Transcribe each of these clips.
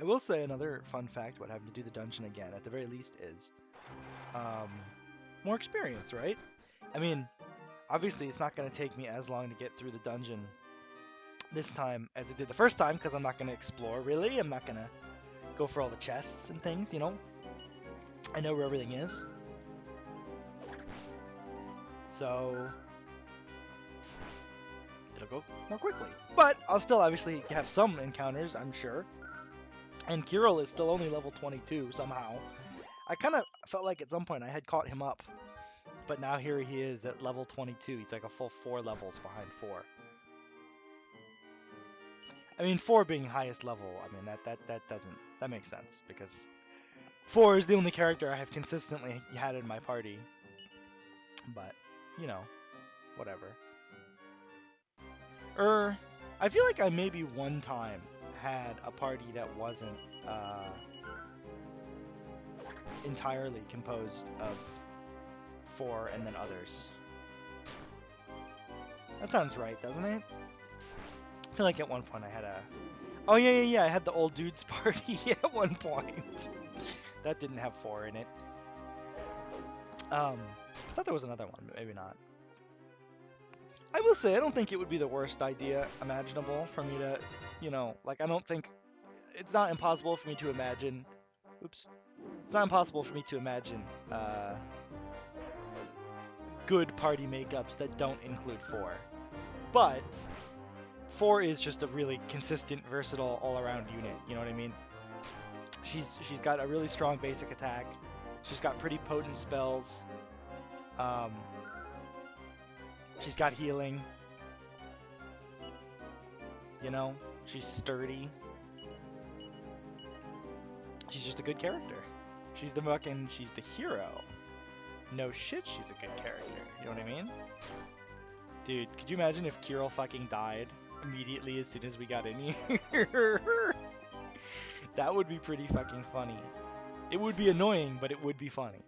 I will say another fun fact about having to do the dungeon again, at the very least, is more experience, right? I mean, obviously it's not going to take me as long to get through the dungeon this time as it did the first time, because I'm not going to explore, really. I'm not going to go for all the chests and things, you know? I know where everything is. So it'll go more quickly. But I'll still obviously have some encounters, I'm sure. And Kirill is still only level 22 somehow. I kind of felt like at some point I had caught him up. But now here he is at level 22. He's like a full 4 levels behind 4. I mean, 4 being highest level, I mean, that makes sense. Because 4 is the only character I have consistently had in my party. But, you know, whatever. I feel like I maybe one time had a party that wasn't entirely composed of 4 and then others. That sounds right, doesn't it? I feel like at one point I had a... Oh, yeah, I had the old dudes party at one point. That didn't have 4 in it. I thought there was another one, but maybe not. I will say, I don't think it would be the worst idea imaginable for me to, you know, like, I don't think... It's not impossible for me to imagine... Oops. It's not impossible for me to imagine good party makeups that don't include 4. But 4 is just a really consistent, versatile, all-around unit, you know what I mean? She's got a really strong basic attack. She's got pretty potent spells. She's got healing. You know, she's sturdy. She's just a good character. She's the hero. No shit, she's a good character. You know what I mean? Dude, could you imagine if Kirill fucking died immediately as soon as we got in here? That would be pretty fucking funny. It would be annoying, but it would be funny.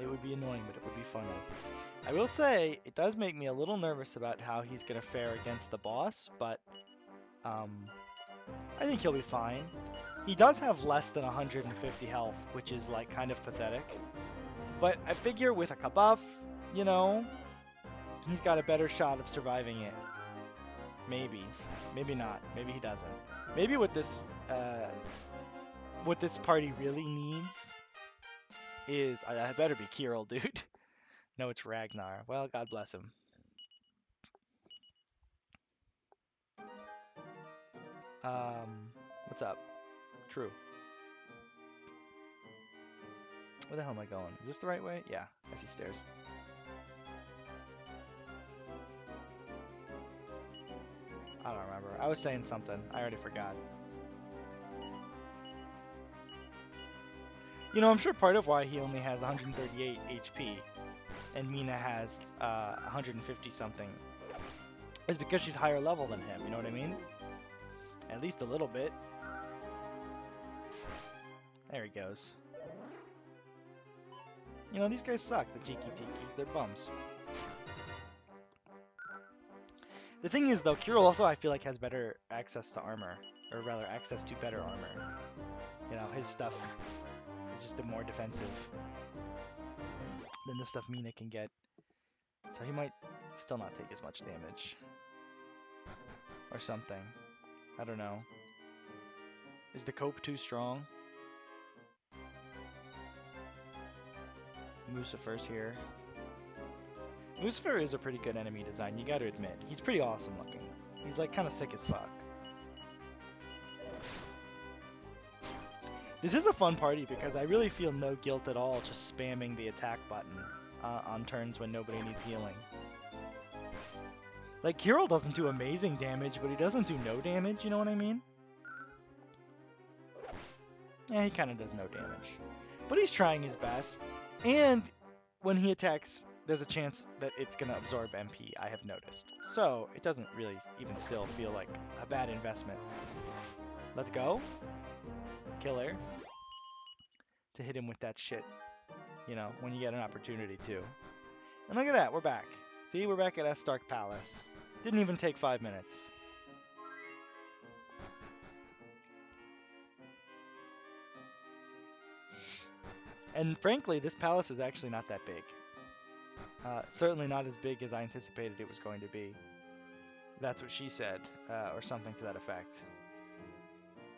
It would be annoying, but it would be funny. I will say, it does make me a little nervous about how he's going to fare against the boss, but I think he'll be fine. He does have less than 150 health, which is like kind of pathetic. But I figure with a kabuff, you know, he's got a better shot of surviving it. Maybe. Maybe not. Maybe he doesn't. Maybe what this party really needs is... I better be Kirill, dude. No, it's Ragnar. Well, God bless him. What's up? True. Where the hell am I going? Is this the right way? Yeah, I see stairs. I don't remember. I was saying something. I already forgot. You know, I'm sure part of why he only has 138 HP and Mina has 150 something is because she's higher level than him, you know what I mean? At least a little bit. There he goes. You know, these guys suck, the Cheeky Tikis. They're bums. The thing is, though, Kirill also, I feel like, has better access to armor. Or rather, access to better armor. You know, his stuff is just a more defensive than the stuff Mina can get. So he might still not take as much damage. Or something. I don't know. Is the cope too strong? Lucifer's here. Lucifer is a pretty good enemy design, you gotta admit. He's pretty awesome looking. He's like kind of sick as fuck. This is a fun party because I really feel no guilt at all just spamming the attack button on turns when nobody needs healing. Like, Kirill doesn't do amazing damage, but he doesn't do no damage, you know what I mean? Yeah, he kind of does no damage. But he's trying his best. And when he attacks, there's a chance that it's going to absorb MP, I have noticed. So, it doesn't really even still feel like a bad investment. Let's go. Killer. To hit him with that shit. You know, when you get an opportunity to. And look at that, we're back. See, we're back at Estark Palace. Didn't even take 5 minutes. And frankly, this palace is actually not that big. Certainly not as big as I anticipated it was going to be. That's what she said, or something to that effect.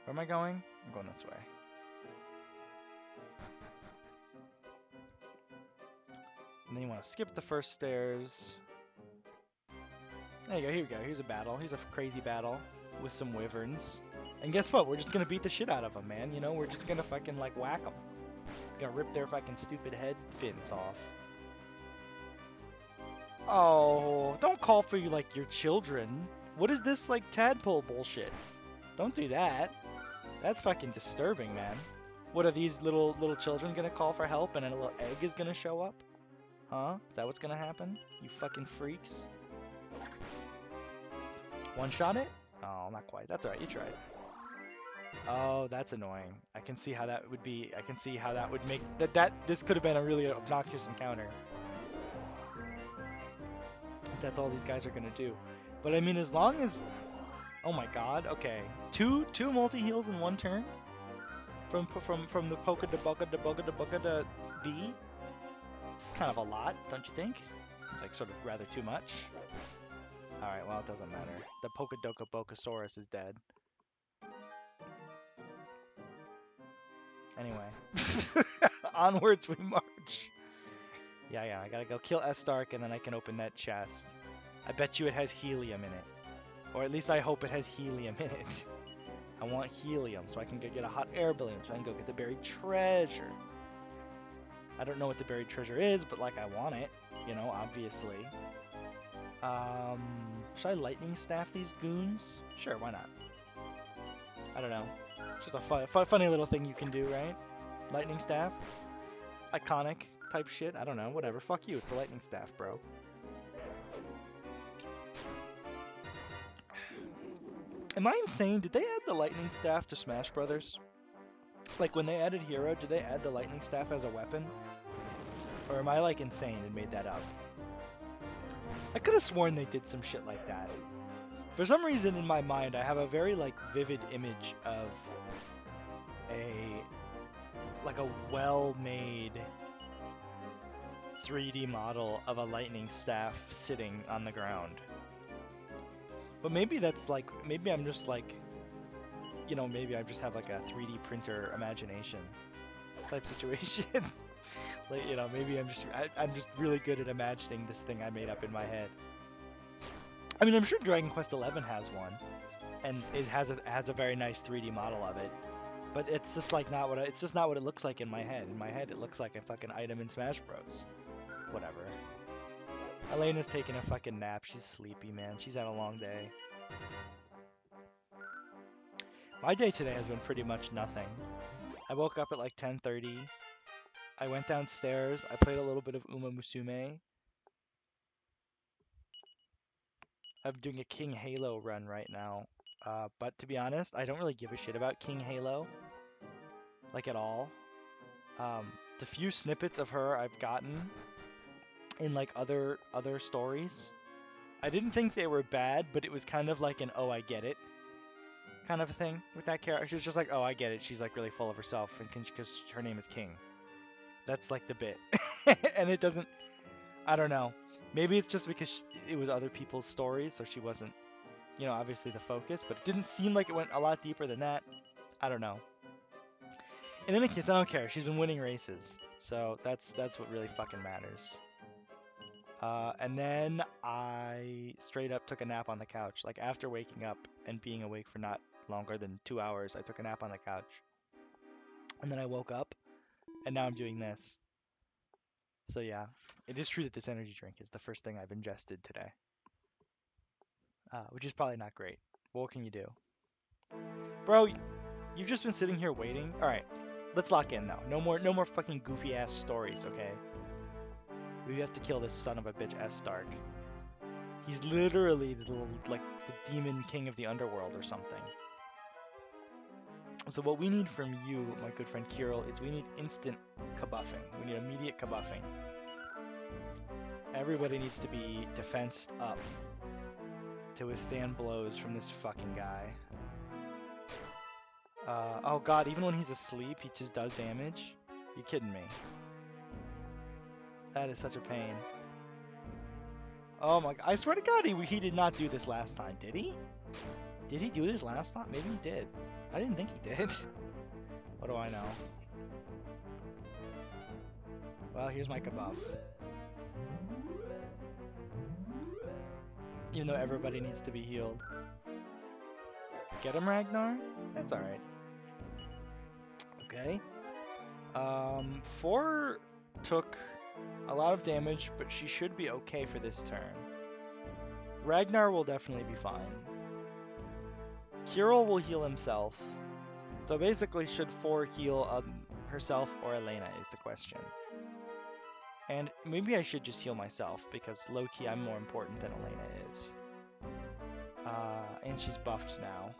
Where am I going? I'm going this way. And then you want to skip the first stairs. There you go, here we go. Here's a battle. Here's a crazy battle with some wyverns. And guess what? We're just gonna beat the shit out of them, man. You know, we're just gonna fucking, like, whack them. Gonna rip their fucking stupid head fins off. Oh, don't call for you like your children. What is this, like, tadpole bullshit? Don't do that. That's fucking disturbing, man. What are these little children gonna call for help and a little egg is gonna show up? Huh? Is that what's gonna happen? You fucking freaks. One shot it? Oh, not quite. That's alright, you tried. Oh, that's annoying. I can see how that would be. I can see how that would make this could have been a really obnoxious encounter. If that's all these guys are gonna do. But I mean, as long as, oh my god, okay, two multi-heals in one turn, from the Poke to Boca to Boca to Boca to B. It's kind of a lot, don't you think? It's like sort of rather too much. All right, well, it doesn't matter. The Pokedoka Bokasaurus is dead. Anyway, onwards we march. Yeah, I gotta go kill Estark and then I can open that chest. I bet you it has helium in it. Or at least I hope it has helium in it. I want helium so I can go get a hot air balloon so I can go get the buried treasure. I don't know what the buried treasure is, but like I want it, you know, obviously. Should I lightning staff these goons? Sure, why not? I don't know. Just a funny little thing you can do, right? Lightning staff? Iconic type shit? I don't know, whatever. Fuck you, it's a lightning staff, bro. Am I insane? Did they add the lightning staff to Smash Brothers? Like when they added Hero, did they add the lightning staff as a weapon? Or am I like insane and made that up? I could have sworn they did some shit like that. For some reason in my mind, I have a very like vivid image of a well-made 3D model of a lightning staff sitting on the ground. But maybe that's like, maybe I'm just like, you know, maybe I just have like a 3D printer imagination type situation. Like, you know, maybe I'm just really good at imagining this thing I made up in my head. I mean, I'm sure Dragon Quest XI has one, and it has a very nice 3D model of it. But it's just like not what it's just not what it looks like in my head. In my head, it looks like a fucking item in Smash Bros. Whatever. Elena's taking a fucking nap. She's sleepy, man. She's had a long day. My day today has been pretty much nothing. I woke up at like 10:30. I went downstairs. I played a little bit of Uma Musume. I'm doing a King Halo run right now. But to be honest, I don't really give a shit about King Halo. Like at all. The few snippets of her I've gotten in like other stories, I didn't think they were bad, but it was kind of like an oh I get it kind of a thing with that character. She was just like, oh I get it. She's like really full of herself and because her name is King. That's like the bit. And it doesn't, I don't know. Maybe it's just because it was other people's stories, so she wasn't, you know, obviously the focus, but it didn't seem like it went a lot deeper than that. I don't know. In any case, I don't care. She's been winning races, so that's what really fucking matters. And then I straight up took a nap on the couch. Like after waking up and being awake for not longer than 2 hours, I took a nap on the couch. And then I woke up, and now I'm doing this. So yeah, it is true that this energy drink is the first thing I've ingested today. Which is probably not great. But what can you do? Bro, you've just been sitting here waiting? Alright, let's lock in though. No more fucking goofy ass stories, okay? We have to kill this son of a bitch Estark. He's literally the demon king of the underworld or something. So what we need from you, my good friend Kirill, is we need instant kabuffing. We need immediate kabuffing. Everybody needs to be defensed up to withstand blows from this fucking guy. Oh god, even when he's asleep, he just does damage. You kidding me? That is such a pain. Oh my god. I swear to god, he did not do this last time, did he? Did he do this last time? Maybe he did. I didn't think he did. What do I know? Well, here's my kabuff. Even though everybody needs to be healed. Get him, Ragnar? That's alright. Okay. 4 took a lot of damage, but she should be okay for this turn. Ragnar will definitely be fine. Kirill will heal himself. So basically, should 4 heal herself or Elena is the question. And maybe I should just heal myself, because low-key I'm more important than Elena is. And she's buffed now.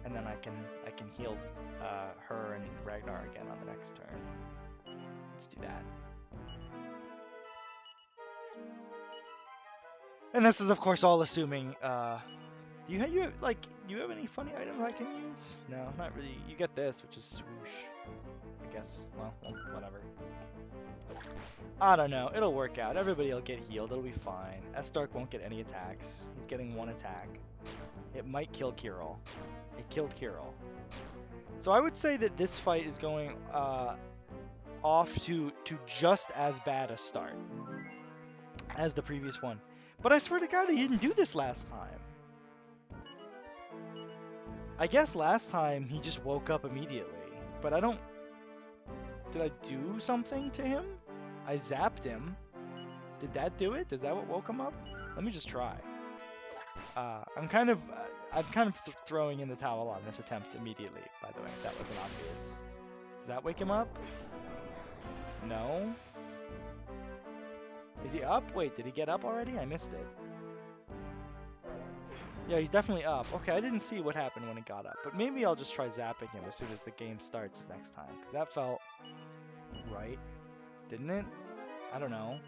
And then I can heal her and Ragnar again on the next turn. Let's do that. And this is of course all assuming. Do you have any funny items I can use? No, not really. You get this, which is swoosh. I guess. Well, whatever. I don't know. It'll work out. Everybody will get healed. It'll be fine. Estark won't get any attacks. He's getting 1 attack. It might kill Kirill. It killed Kirill. So I would say that this fight is going off to just as bad a start as the previous one. But I swear to God, he didn't do this last time. I guess last time he just woke up immediately. But I don't... Did I do something to him? I zapped him. Did that do it? Is that what woke him up? Let me just try. I'm kind of throwing in the towel on this attempt immediately, by the way, if that wasn't obvious. Does that wake him up? No? Is he up? Wait, did he get up already? I missed it. Yeah, he's definitely up. Okay, I didn't see what happened when he got up, but maybe I'll just try zapping him as soon as the game starts next time, because that felt right, didn't it? I don't know.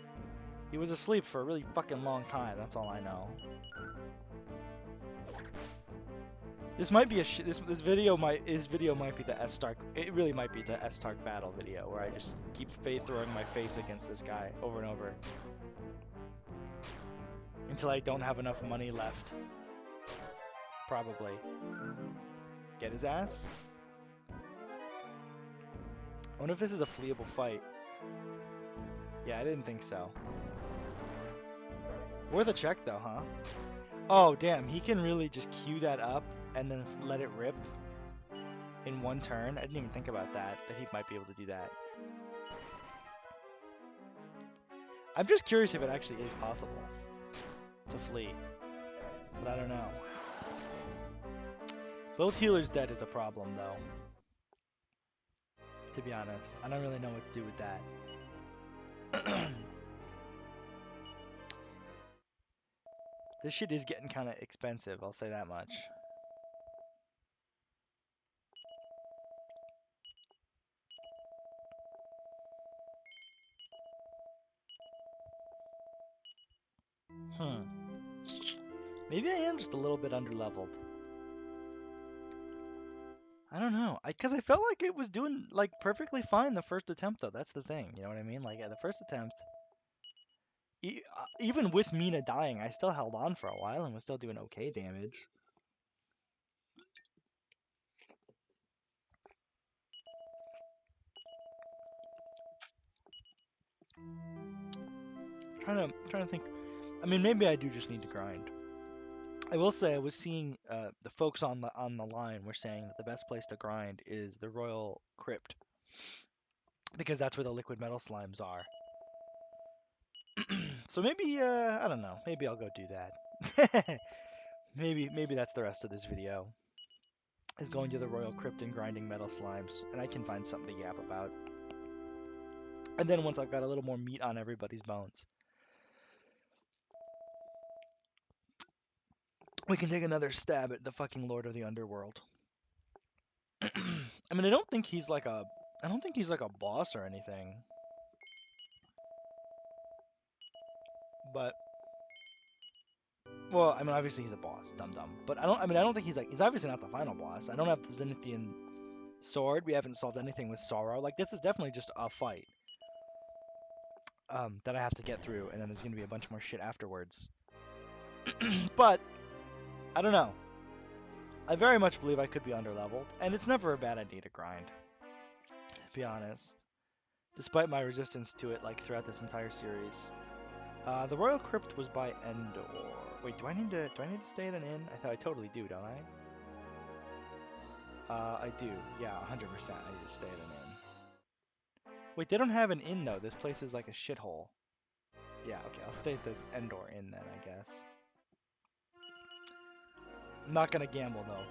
He was asleep for a really fucking long time, that's all I know. This might be this video might be the Estark. It really might be the Estark battle video where I just keep throwing my fates against this guy over and over until I don't have enough money left. Probably. Get his ass. I wonder if this is a fleeable fight. Yeah, I didn't think so. Worth a check though, huh? Oh damn, he can really just queue that up and then let it rip in 1 turn. I didn't even think about that he might be able to do that. I'm just curious if it actually is possible to flee, but I don't know. Both healers dead is a problem though, to be honest. I don't really know what to do with that. This shit is getting kind of expensive, I'll say that much. Maybe I am just a little bit underleveled. I don't know. Because I felt like it was doing, like, perfectly fine the first attempt, though. That's the thing, you know what I mean? Like, at the first attempt, even with Mina dying, I still held on for a while and was still doing okay damage. Trying to think. I mean, maybe I do just need to grind. I will say I was seeing the folks on the line were saying that the best place to grind is the Royal Crypt, because that's where the liquid metal slimes are. So maybe I don't know. Maybe I'll go do that. Maybe that's the rest of this video, is going to the Royal Crypt and grinding metal slimes, and I can find something to yap about. And then once I've got a little more meat on everybody's bones, we can take another stab at the fucking Lord of the Underworld. I mean, I don't think he's like a boss or anything. But well, I mean, obviously he's a boss, dum dum. But I don't think he's obviously not the final boss. I don't have the Zenithian Sword, we haven't solved anything with Sorrow. Like, this is definitely just a fight that I have to get through, and then there's going to be a bunch more shit afterwards. But, I don't know. I very much believe I could be underleveled, and it's never a bad idea to grind, to be honest. Despite my resistance to it, like, throughout this entire series. The Royal Crypt was by Endor. Wait, do I need to stay at an inn? I totally do, don't I? I do. Yeah, 100%. I need to stay at an inn. Wait, they don't have an inn though. This place is like a shithole. Yeah, okay. I'll stay at the Endor inn then, I guess. I'm not gonna gamble though.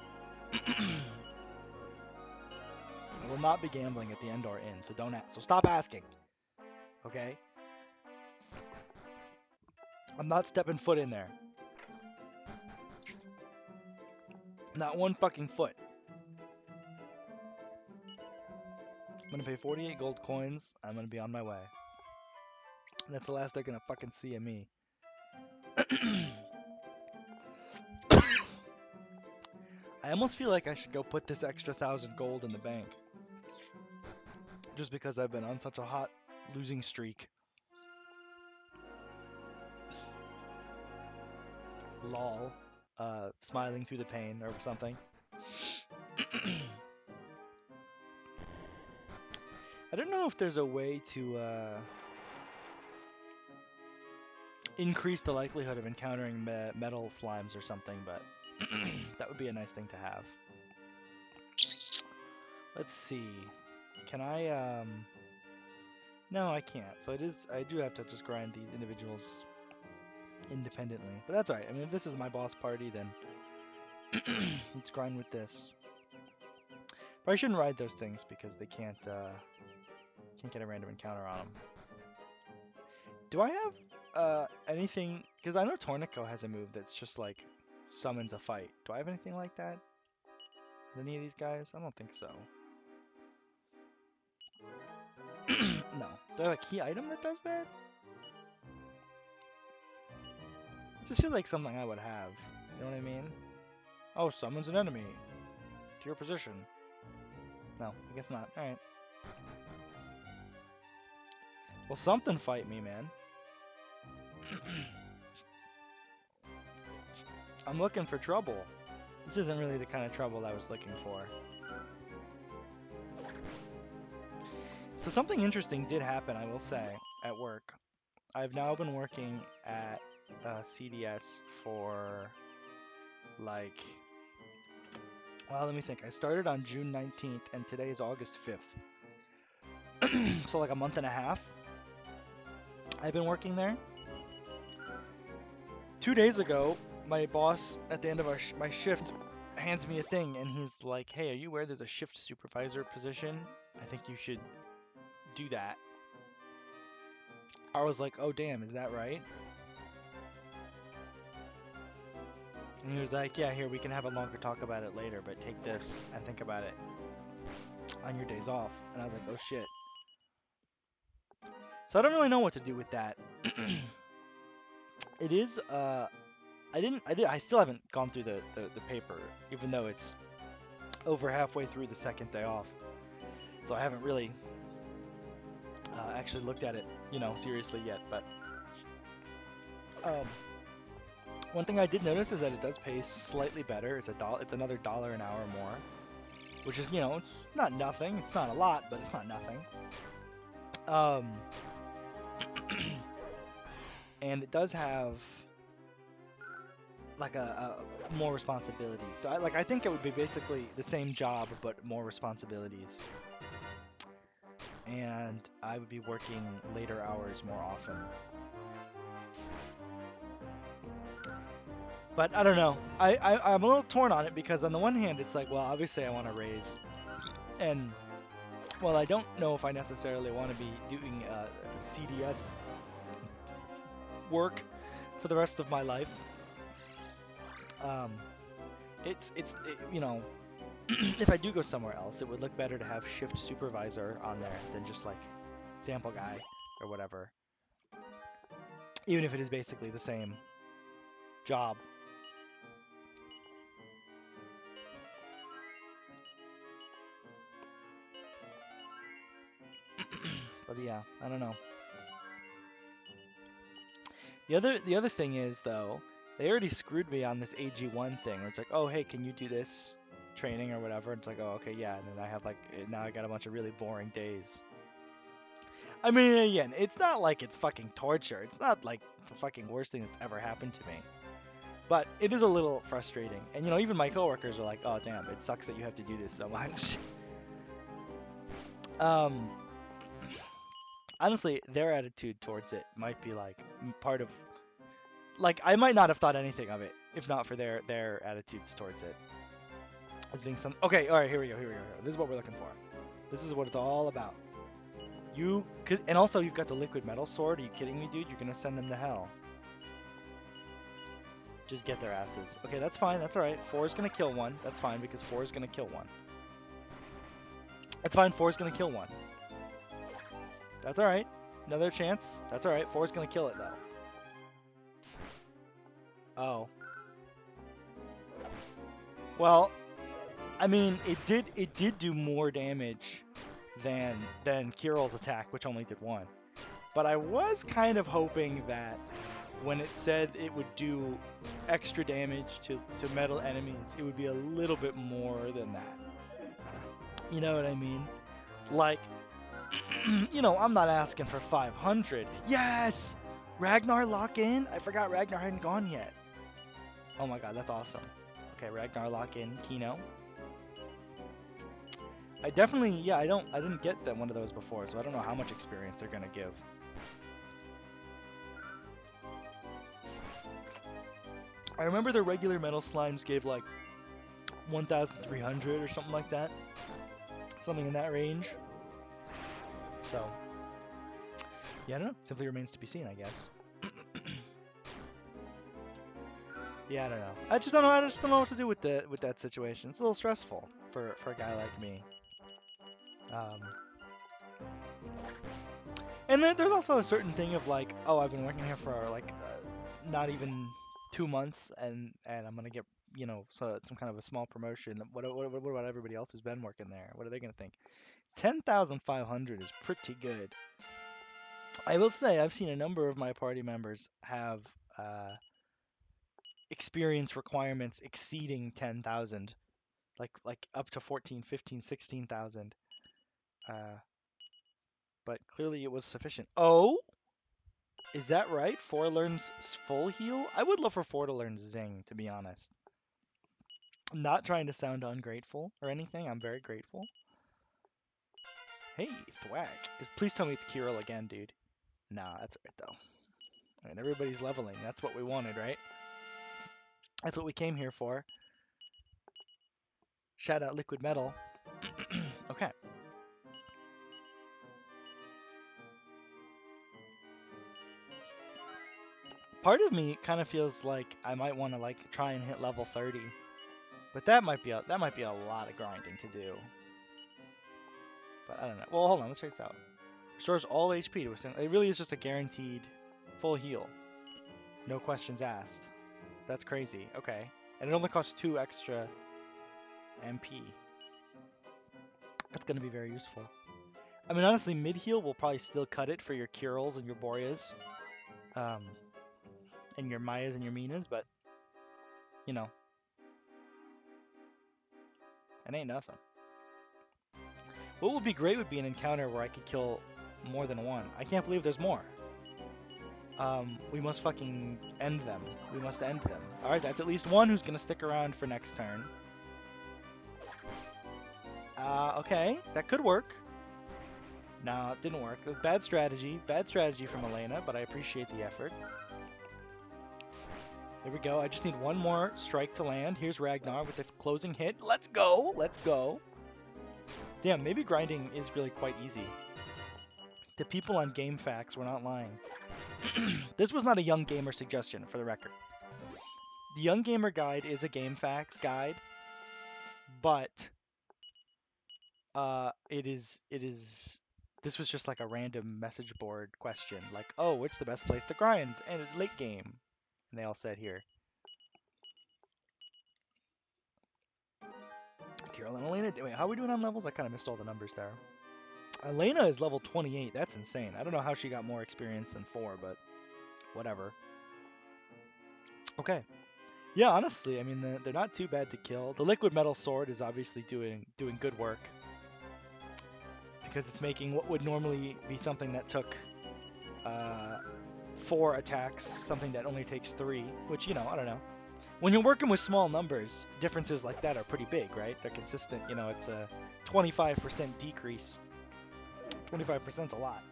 I will not be gambling at the Endor inn, so don't ask. So stop asking. Okay? I'm not stepping foot in there. Not one fucking foot. I'm gonna pay 48 gold coins. I'm gonna be on my way. That's the last they're gonna fucking see of me. I almost feel like I should go put this extra 1,000 gold in the bank. Just because I've been on such a hot losing streak. Lol. Smiling through the pain or something. I don't know if there's a way to increase the likelihood of encountering metal slimes or something, but that would be a nice thing to have. Let's see. Can I, No, I can't. So I do have to just grind these individuals independently. But that's alright. I mean, if this is my boss party, then let's grind with this. But I shouldn't ride those things because they can't get a random encounter on them. Do I have anything? Because I know Tornico has a move that's just like summons a fight. Do I have anything like that? Any of these guys? I don't think so. No. Do I have a key item that does that? Just feels like something I would have. You know what I mean? Oh, summons an enemy to your position. No, I guess not. Alright. Well, something fight me, man. I'm looking for trouble. This isn't really the kind of trouble I was looking for. So something interesting did happen, I will say, at work. I've now been working at CDS for, like... Well, let me think. I started on June 19th, and today is August 5th. So like a month and a half. I've been working there. 2 days ago, my boss, at the end of my shift, hands me a thing, and he's like, hey, are you aware there's a shift supervisor position? I think you should do that. I was like, oh damn, is that right? And he was like, yeah, here, we can have a longer talk about it later, but take this and think about it on your days off. And I was like, oh shit. So I don't really know what to do with that. It is, I still haven't gone through the paper, even though it's over halfway through the second day off. So I haven't really actually looked at it, seriously yet, but one thing I did notice is that it does pay slightly better. It's another $1 an hour more, which is, it's not nothing. It's not a lot, but it's not nothing. And it does have like a more responsibility. So I think it would be basically the same job but more responsibilities. And I would be working later hours more often. But I don't know. I'm a little torn on it because on the one hand it's like, well, obviously I want to raise, and well, I don't know if I necessarily want to be doing CDS work for the rest of my life. If I do go somewhere else, it would look better to have shift supervisor on there than just like sample guy or whatever. Even if it is basically the same job. yeah, I don't know. The other thing is though, they already screwed me on this AG1 thing where it's like, oh hey, can you do this training or whatever? It's like, oh okay, yeah, and then I have like now I got a bunch of really boring days. I mean, again, it's not like it's fucking torture. It's not like the fucking worst thing that's ever happened to me. But it is a little frustrating. And you know, even my coworkers are like, "Oh, damn, it sucks that you have to do this so much." um Honestly, their attitude towards it might be like part of like I might not have thought anything of it if not for their attitudes towards it as being some. Okay, all right, here we go. This is what we're looking for. This is what it's all about. And also you've got the liquid metal sword. Are you kidding me, dude? You're gonna send them to hell. Just get their asses. Okay, that's fine. That's all right. 4 is gonna kill one. That's fine because 4 is gonna kill one. That's fine. 4 is gonna kill one. That's all right. Another chance. That's all right. 4 is gonna kill it though. Oh. Well, I mean, it did do more damage than Kirill's attack, which only did 1. But I was kind of hoping that when it said it would do extra damage to metal enemies, it would be a little bit more than that. You know what I mean? Like, you know, I'm not asking for 500. Yes! Ragnar lock in? I forgot Ragnar hadn't gone yet. Oh my god, that's awesome. Okay, Ragnar lock in, Kino. I definitely, yeah, I didn't get that one of those before, so I don't know how much experience they're gonna give. I remember the regular metal slimes gave like 1,300 or something like that. Something in that range. So, yeah, I don't know. Simply remains to be seen, I guess. Yeah, I don't know. I just don't know. I just don't know what to do with that situation. It's a little stressful for a guy like me. Um, and then there's also a certain thing of like, oh, I've been working here for like not even 2 months, and I'm gonna get so some kind of a small promotion. What about everybody else who's been working there? What are they gonna think? 10,500 is pretty good. I will say I've seen a number of my party members have experience requirements exceeding 10,000, like up to 14, 15, 16,000. But clearly it was sufficient. Oh, is that right? 4 learns full heal? I would love for 4 to learn Zing, to be honest. I'm not trying to sound ungrateful or anything. I'm very grateful. Hey, Thwack. Please tell me it's Kirill again, dude. Nah, that's right, though. I mean, everybody's leveling. That's what we wanted, right? That's what we came here for. Shout out Liquid Metal. Okay. Part of me kind of feels like I might want to like try and hit level 30, but that might be a lot of grinding to do. But I don't know. Well, hold on. Let's check this out. Restores all HP to a It really is just a guaranteed full heal. No questions asked. That's crazy. Okay. And it only costs 2 extra MP. That's going to be very useful. I mean, honestly, mid heal will probably still cut it for your Kirills and your Boreas. And your Mayas and your Minas, but, you know, it ain't nothing. What would be great would be an encounter where I could kill more than one. I can't believe there's more. We must fucking end them. We must end them. Alright, that's at least one who's gonna stick around for next turn. Okay, that could work. No, it didn't work. Bad strategy. Bad strategy from Elena, but I appreciate the effort. There we go. I just need one more strike to land. Here's Ragnar with the closing hit. Let's go! Let's go! Damn, maybe grinding is really quite easy. The people on GameFAQs were not lying. This was not a Young Gamer suggestion, for the record. The Young Gamer guide is a GameFAQs guide, but this was just like a random message board question, like, oh, what's the best place to grind and late game? And they all said here. Carolyn Elena, wait, how are we doing on levels? I kind of missed all the numbers there. Elena is level 28. That's insane. I don't know how she got more experience than 4, but whatever. Okay. Yeah, honestly, I mean, they're not too bad to kill. The liquid metal sword is obviously doing good work because it's making what would normally be something that took uh, 4 attacks, something that only takes 3, which, I don't know. When you're working with small numbers, differences like that are pretty big, right? They're consistent. It's a 25% decrease. 25% is a lot,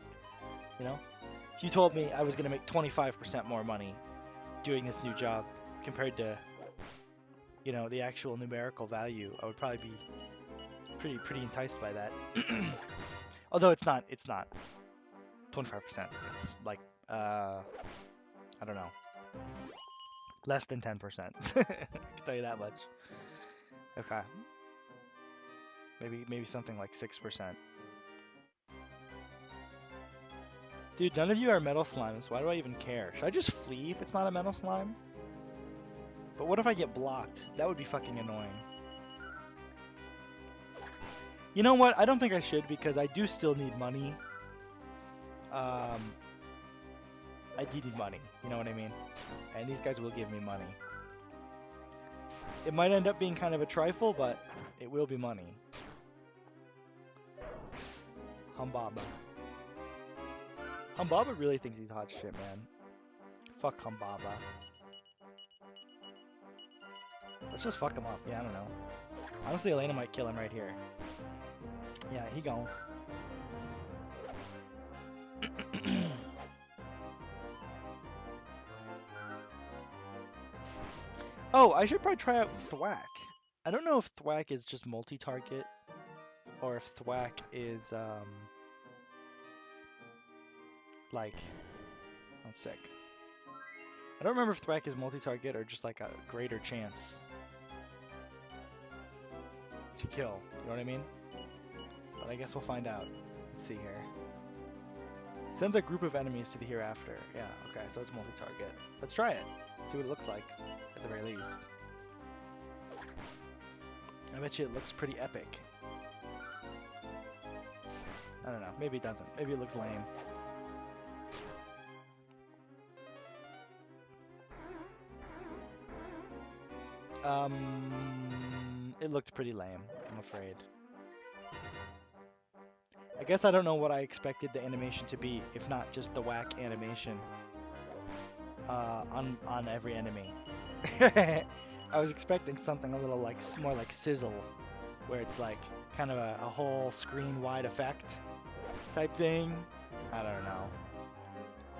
you know? If you told me I was going to make 25% more money doing this new job compared to, the actual numerical value, I would probably be pretty enticed by that. Although it's not 25%. It's like I don't know, less than 10%. I can tell you that much. Okay. Maybe something like 6%. Dude, none of you are metal slimes. Why do I even care? Should I just flee if it's not a metal slime? But what if I get blocked? That would be fucking annoying. You know what? I don't think I should because I do still need money. I do need money. You know what I mean? And these guys will give me money. It might end up being kind of a trifle, but it will be money. Humbaba. Humbaba really thinks he's hot shit, man. Fuck Humbaba. Let's just fuck him up. Yeah, I don't know. Honestly, Elena might kill him right here. Yeah, he gone. Oh, I should probably try out Thwack. I don't know if Thwack is just multi-target or if Thwack is like, I'm sick. I don't remember if Thwack is multi-target or just like a greater chance to kill. You know what I mean? But I guess we'll find out. Let's see here. Sends a group of enemies to the hereafter. Yeah, okay, so it's multi-target. Let's try it. See what it looks like, at the very least. I bet you it looks pretty epic. I don't know. Maybe it doesn't. Maybe it looks lame. It looked pretty lame, I'm afraid. I guess I don't know what I expected the animation to be, if not just the whack animation on every enemy. I was expecting something a little like more like sizzle, where it's like kind of a whole screen wide effect type thing. I don't know.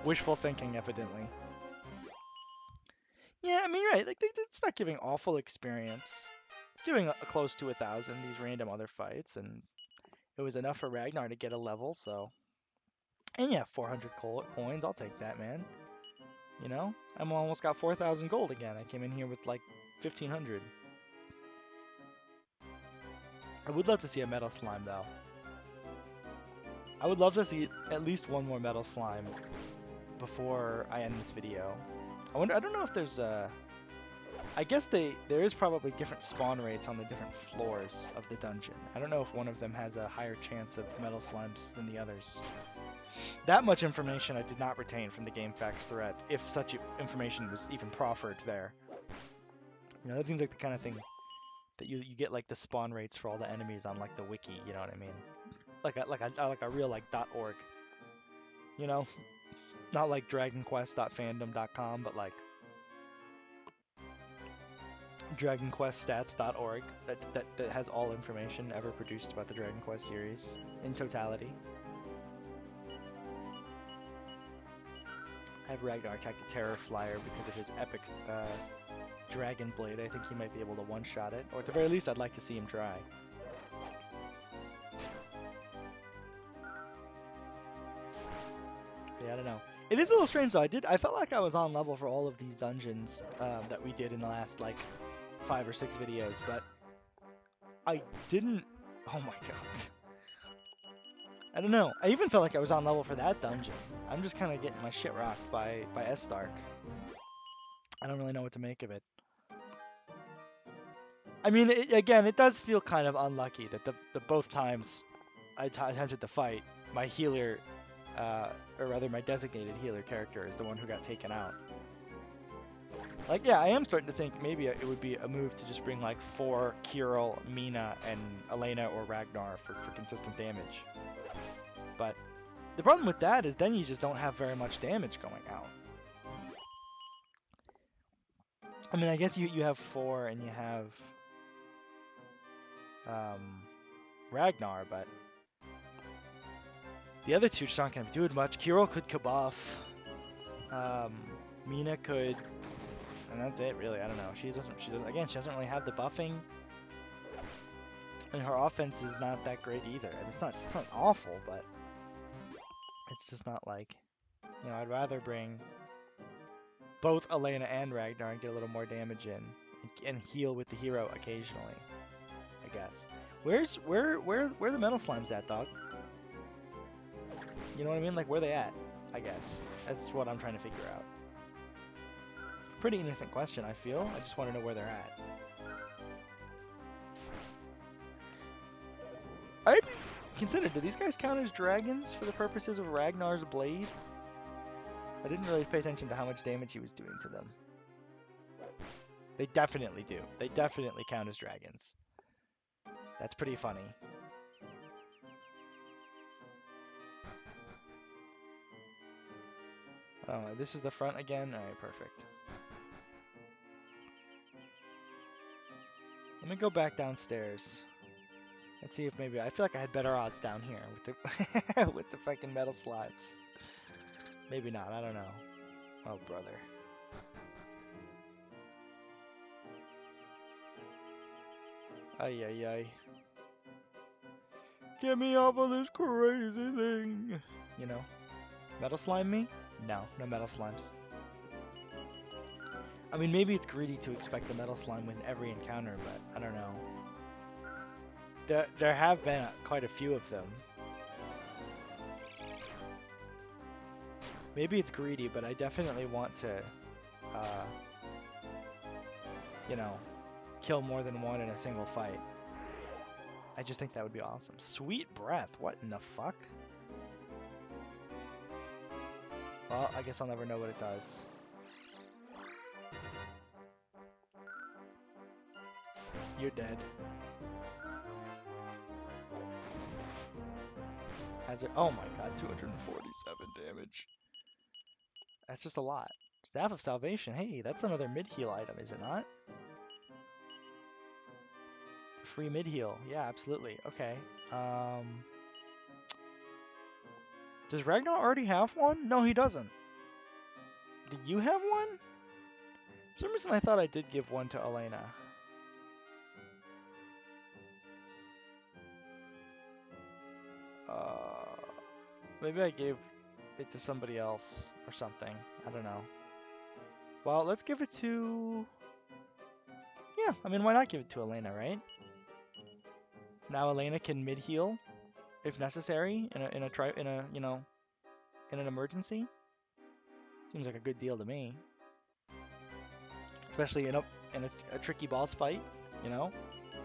Wishful thinking, evidently. Yeah, I mean, right. Like it's not giving awful experience. It's giving close to 1,000 these random other fights, and it was enough for Ragnar to get a level. So, and yeah, 400 coins. I'll take that, man. You know, I'm almost got 4,000 gold again. I came in here with like 1,500. I would love to see a metal slime though. I would love to see at least one more metal slime before I end this video. I don't know if there's I guess there is probably different spawn rates on the different floors of the dungeon. I don't know if one of them has a higher chance of metal slimes than the others. That much information I did not retain from the game facts thread, if such information was even proffered there. That seems like the kind of thing that you get like the spawn rates for all the enemies on like the wiki, you know what I mean? Like a real like .org. Not like dragonquest.fandom.com, but like dragonqueststats.org that has all information ever produced about the Dragon Quest series in totality. I have Ragnar attack the Terror Flyer because of his epic Dragon Blade. I think he might be able to one-shot it, or at the very least, I'd like to see him try. Yeah, I don't know. It is a little strange though. I felt like I was on level for all of these dungeons that we did in the last like 5 or 6 videos, but I didn't. Oh my god. I don't know. I even felt like I was on level for that dungeon. I'm just kind of getting my shit rocked by Estark. I don't really know what to make of it. I mean, again, it does feel kind of unlucky that the both times attempted the fight, my healer, or rather my designated healer character is the one who got taken out. Like, yeah, I am starting to think maybe it would be a move to just bring like 4 Kirill, Mina, and Elena or Ragnar for consistent damage. But the problem with that is then you just don't have very much damage going out. I mean, I guess you have 4 and you have Ragnar, but the other two just aren't going to do it much. Kirill could kabuff. Mina could, and that's it really. I don't know. She doesn't really have the buffing, and her offense is not that great either. I mean, it's not awful, but it's just not like, you know, I'd rather bring both Elena and Ragnar and get a little more damage in and heal with the hero occasionally, I guess. Where the metal slimes at, dog? You know what I mean? Like, where they at? I guess that's what I'm trying to figure out. Pretty innocent question, I feel. I just want to know where they're at. I consider, do these guys count as dragons for the purposes of Ragnar's blade? I didn't really pay attention to how much damage he was doing to them. They definitely do. They definitely count as dragons. That's pretty funny. Oh, this is the front again? Alright, perfect. Let me go back downstairs. Let's see if maybe, I feel like I had better odds down here with the with the fucking metal slimes. Maybe not, I don't know. Oh, brother. Ay, ay, ay. Get me off of this crazy thing. You know? Metal slime me? No, no metal slimes. I mean, maybe it's greedy to expect the metal slime with every encounter, but I don't know. There have been quite a few of them. Maybe it's greedy, but I definitely want to, you know, kill more than one in a single fight. I just think that would be awesome. Sweet breath, what in the fuck? Well, I guess I'll never know what it does. You're dead. Hazard. Oh my god, 247 damage. That's just a lot. Staff of Salvation. Hey, that's another mid-heal item, is it not? Free mid-heal. Yeah, absolutely. Okay. Does Ragnar already have one? No, he doesn't. Do you have one? For some reason I thought I did give one to Elena. Maybe I gave it to somebody else or something. I don't know. Well, let's give it to... Yeah, I mean, why not give it to Elena, right? Now Elena can mid-heal if necessary in an emergency. Seems like a good deal to me. Especially in a tricky boss fight, you know?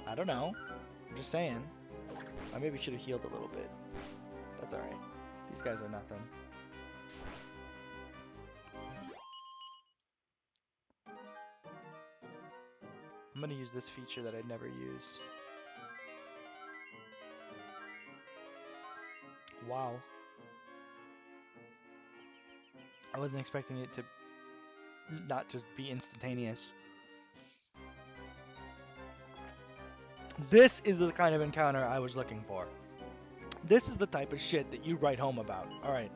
I don't know. I'm just saying. I maybe should have healed a little bit. That's alright. These guys are nothing. I'm gonna use this feature that I'd never use. Wow. I wasn't expecting it to not just be instantaneous. This is the kind of encounter I was looking for. This is the type of shit that you write home about. Alright.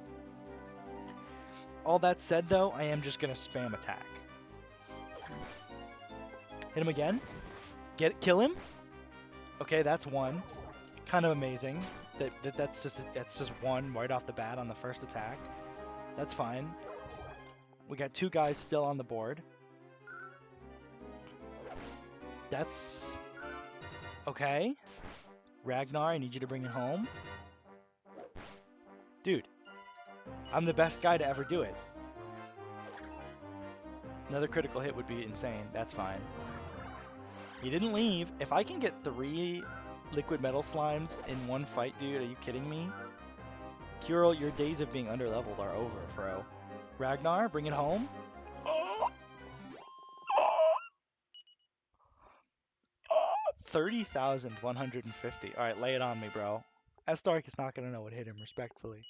All that said, though, I am just gonna spam attack. Hit him again. Kill him. Okay, that's one. Kind of amazing. That's just one right off the bat on the first attack. That's fine. We got 2 guys still on the board. That's okay. Ragnar, I need you to bring it home. Dude, I'm the best guy to ever do it. Another critical hit would be insane. That's fine. He didn't leave. If I can get 3 liquid metal slimes in one fight, dude. Are you kidding me? Kirill, your days of being underleveled are over, bro. Ragnar, bring it home. Oh, 30,150. All right, lay it on me, bro. Estark is not gonna know what hit him, respectfully.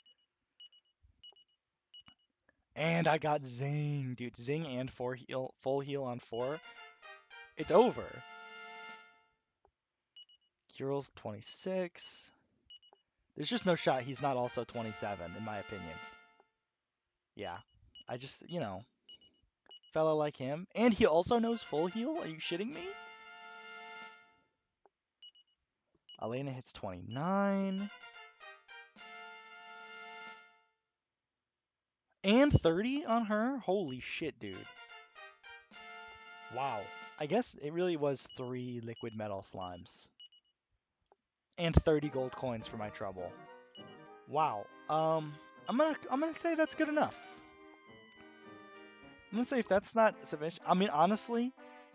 And I got Zing, dude. Zing and full heal on 4. It's over. Kirill's 26. There's just no shot he's not also 27, in my opinion. Yeah. I just, fella like him. And he also knows full heal? Are you shitting me? Elena hits 29. And 30 on her? Holy shit, dude. Wow. I guess it really was 3 liquid metal slimes. And 30 gold coins for my trouble. Wow. I'm gonna say that's good enough. I'm gonna say if that's not sufficient. I mean, honestly,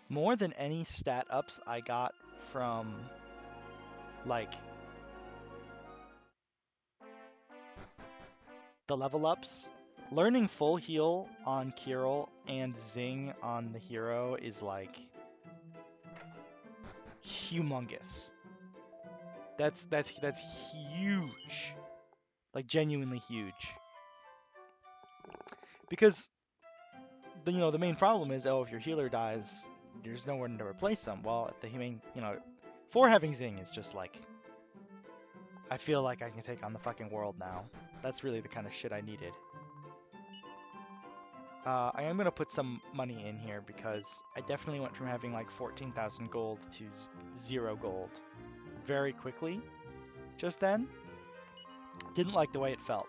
more than any stat ups I got from like the level ups, learning full heal on Kirill and Zing on the hero is like humongous. That's huge. Like genuinely huge. Because the main problem is, if your healer dies, there's nowhere to replace them. Well, if the main, for having Zing is just like, I feel like I can take on the fucking world now. That's really the kind of shit I needed. I am gonna put some money in here because I definitely went from having like 14,000 gold to 0 gold very quickly just then. Didn't like the way it felt.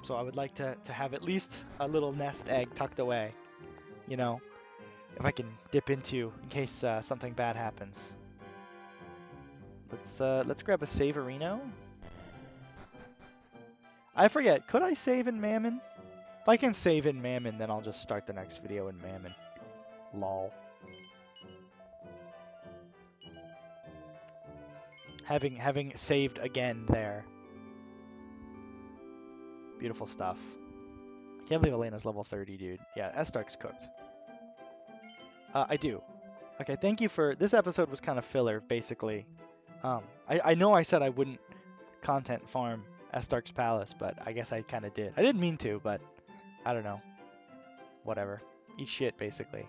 So I would like to have at least a little nest egg tucked away, if I can dip into in case something bad happens. Let's grab a Saverino. I forget, could I save in Mammon? If I can save in Mammon, then I'll just start the next video in Mammon. Lol. Having saved again there. Beautiful stuff. I can't believe Elena's level 30, dude. Yeah, Estark's cooked. I do. Okay, thank you for... This episode was kind of filler, basically. I know I said I wouldn't content farm Estark's Palace, but I guess I kind of did. I didn't mean to, but I don't know. Whatever. Eat shit, basically.